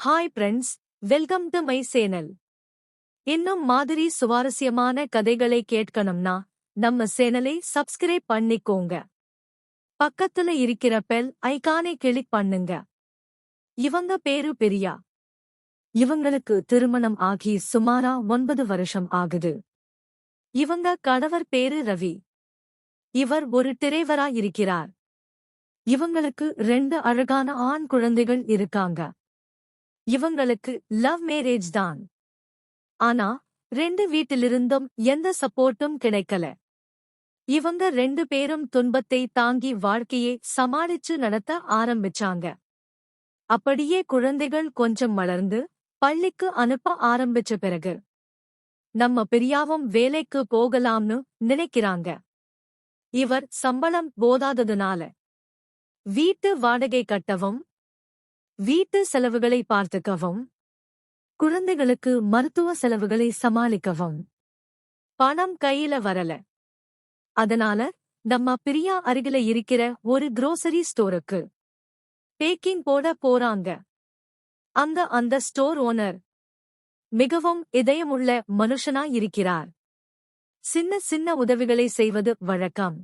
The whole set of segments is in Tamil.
Hi friends, welcome to my channel. இன்னும் மாதிரி சுவாரஸ்யமான கதைகளை கேட்கணும்னா நம்ம சேனலை சப்ஸ்கிரைப் பண்ணிக்கோங்க. பக்கத்துல இருக்கிற பெல் ஐகானை கிளிக் பண்ணுங்க. இவங்க பேரு பிரியா. இவங்களுக்கு திருமணம் ஆகி சுமாரா 9 வருஷம் ஆகுது. இவங்க கணவர் பேரு ரவி. இவர் ஒரு டிரைவரா இருக்கிறார். இவங்களுக்கு 2 அழகான ஆண் குழந்தைகள் இருக்காங்க. இவங்களுக்கு லவ் மேரேஜ் தான். ஆனா 2 வீட்டிலிருந்தும் எந்த சப்போர்ட்டும் கிடைக்கல. இவங்க 2 பேரும் துன்பத்தை தாங்கி வாழ்க்கையை சமாளிச்சு நடத்த ஆரம்பிச்சாங்க. அப்படியே குழந்தைகள் கொஞ்சம் வளர்ந்து பள்ளிக்கு அனுப்ப ஆரம்பிச்ச பிறகு நம்ம பிரியாவும் வேலைக்கு போகலாம்னு நினைக்கிறாங்க. இவர் சம்பளம் போதாததுனால வீட்டு வாடகை கட்டவும், வீட்டு செலவுகளை பார்த்துக்கவும், குழந்தைகளுக்கு மருத்துவ செலவுகளை சமாளிக்கவும் பணம் கையில வரல. அதனால நம்ம பிரியா அருகில இருக்கிற ஒரு grocery ஸ்டோருக்கு பேக்கிங் போட போறாங்க. அந்த ஸ்டோர் ஓனர் மிகவும் இதயமுள்ள மனுஷனா இருக்கிறார். சின்ன சின்ன உதவிகளை செய்வது வழக்கம்.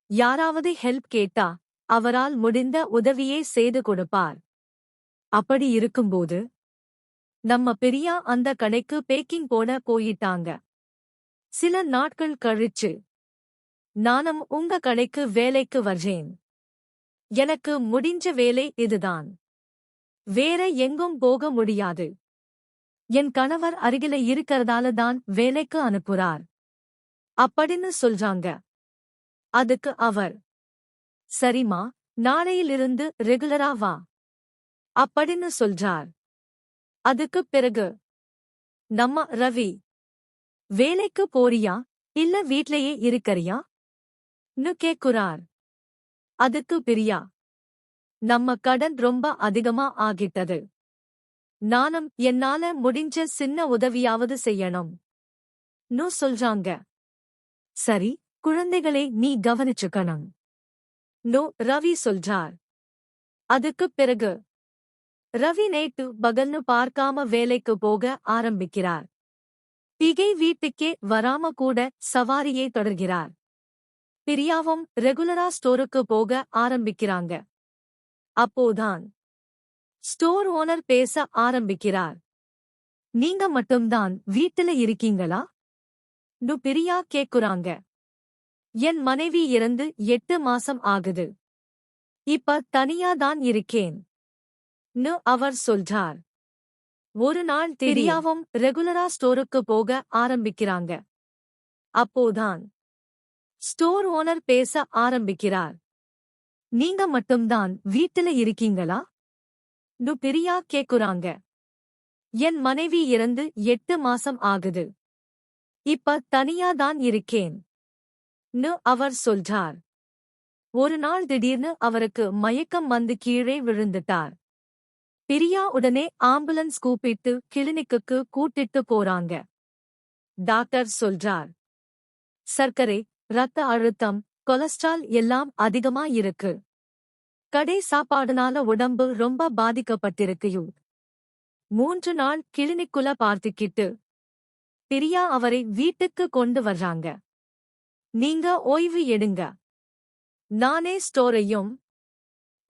யாராவது ஹெல்ப் கேட்டா அவரால் முடிந்த உதவியை செய்து கொடுப்பார். அப்படி இருக்கும்போது நம்ம பிரியா அந்த கடைக்கு பேக்கிங் போட போயிட்டாங்க. சில நாட்கள் கழிச்சு, நானும் உங்க கடைக்கு வேலைக்கு வர்றேன். எனக்கு முடிஞ்ச வேலை இதுதான். வேற எங்கும் போக முடியாது. என் கணவர் அருகில இருக்கறதால தான் வேலைக்கு அனுப்புறார் அப்படின்னு சொல்றாங்க. அதுக்கு அவர், சரிமா, நாளையிலிருந்து ரெகுலரா வா அப்படின்னு சொல்றார். அதுக்குப் பிறகு, நம்ம ரவி, வேலைக்கு போறியா இல்ல வீட்லயே இருக்கறியா ன்னு கேக்குறார். அதுக்கு பிரியா, நம்ம கடன் ரொம்ப அதிகமா ஆகிட்டது. நானும் என்னால முடிஞ்ச சின்ன உதவியாவது செய்யணும் ன்னு சொல்றாங்க. சரி, குழந்தைகளை நீ கவனிச்சுக்கணும் ன்னு ரவி சொல்றார். அதுக்குப் பிறகு ரவி நேத்து பகல்னு பார்க்காம வேலைக்கு போக ஆரம்பிக்கிறார். பிகை வீட்டுக்கே வராம கூட சவாரியை தொடர்கிறார். பிரியாவும் ரெகுலரா ஸ்டோருக்கு போக ஆரம்பிக்கிறாங்க. அப்போதான் ஸ்டோர் ஓனர் பேச ஆரம்பிக்கிறார். நீங்க மட்டும்தான் வீட்டுல இருக்கீங்களா ன்னு பிரியா கேக்குறாங்க. என் மனைவி இறந்து 8 மாசம் ஆகுது. இப்ப தனியா தான் இருக்கேன் ன்னு அவர் சொல்றார். ஒரு நாள் பிரியாவும் ரெகுலரா ஸ்டோருக்கு போக ஆரம்பிக்கிறாங்க. அப்போதான் ஸ்டோர் ஓனர் பேச ஆரம்பிக்கிறார். நீங்க மட்டும்தான் வீட்டுல இருக்கீங்களா ன்னு பிரியா கேக்குறாங்க. என் மனைவி இறந்து 8 மாசம் ஆகுது. இப்ப தனியா தான் இருக்கேன் ன்னு அவர் சொல்றார். ஒரு நாள் திடீர்னு அவருக்கு மயக்கம் வந்து கீழே விழுந்துட்டார். பிரியா உடனே ஆம்புலன்ஸ் கூப்பிட்டு கிளினிக்குக்கு கூட்டிட்டு போறாங்க. டாக்டர் சொல்றார், சர்க்கரை, ரத்த அழுத்தம், கொலஸ்ட்ரால் எல்லாம் அதிகமா இருக்கு. கடை சாப்பாடுனால உடம்பு ரொம்ப பாதிக்கப்பட்டிருக்கு. 3 நாள் கிளினிக்குல பார்த்துக்கிட்டு பிரியா அவரை வீட்டுக்கு கொண்டு வர்றாங்க. நீங்க ஓய்வு எடுங்க. நானே ஸ்டோரையும்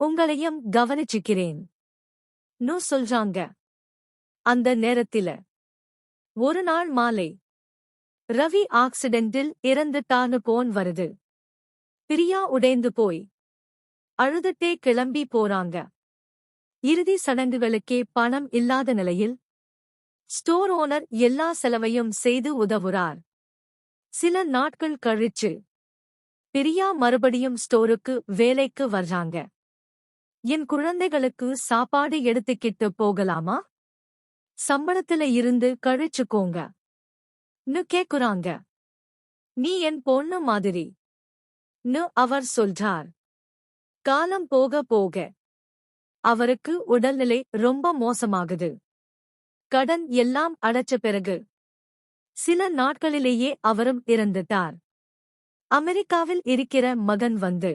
உங்களையும் கவனிச்சுக்கிறேன் ன்னு சொல்றாங்க. அந்த நேரத்தில ஒரு நாள் மாலை ரவி ஆக்சிடென்டில் இறந்துட்டான்னு போன் வருது. பிரியா உடைந்து போய் அழுதுட்டே கிளம்பி போறாங்க. இறுதி சடங்குகளுக்கே பணம் இல்லாத நிலையில் ஸ்டோர் ஓனர் எல்லா செலவையும் செய்து உதவுறார். சில நாட்கள் கழிச்சு பிரியா மறுபடியும் ஸ்டோருக்கு வேலைக்கு வர்றாங்க. என் குழந்தைகளுக்கு சாப்பாடு எடுத்துக்கிட்டு போகலாமா? சம்பளத்துல இருந்து கழிச்சுக்கோங்க ன்னு கேக்குறாங்க. நீ என் பொண்ணு மாதிரி ன்னு அவர் சொல்றார். காலம் போக போக அவருக்கு உடல்நிலை ரொம்ப மோசமாகுது. கடன் எல்லாம் அடைச்ச பிறகு சில நாட்களிலேயே அவரும் இறந்துட்டார். அமெரிக்காவில் இருக்கிற மகன் வந்து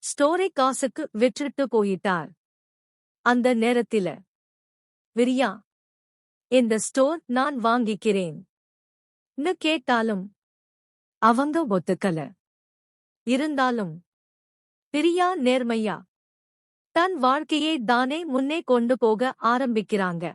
ஸ்டோரை காசுக்கு விற்றுட்டு போயிட்டார். அந்த நேரத்தில விரியா, இந்த ஸ்டோர் நான் வாங்கிக்கிறேன் ன்னு கேட்டாலும் அவங்க ஒத்துக்கல. இருந்தாலும் பிரியா நேர்மையா தன் வாழ்க்கையை தானே முன்னே கொண்டு போக ஆரம்பிக்கிறாங்க.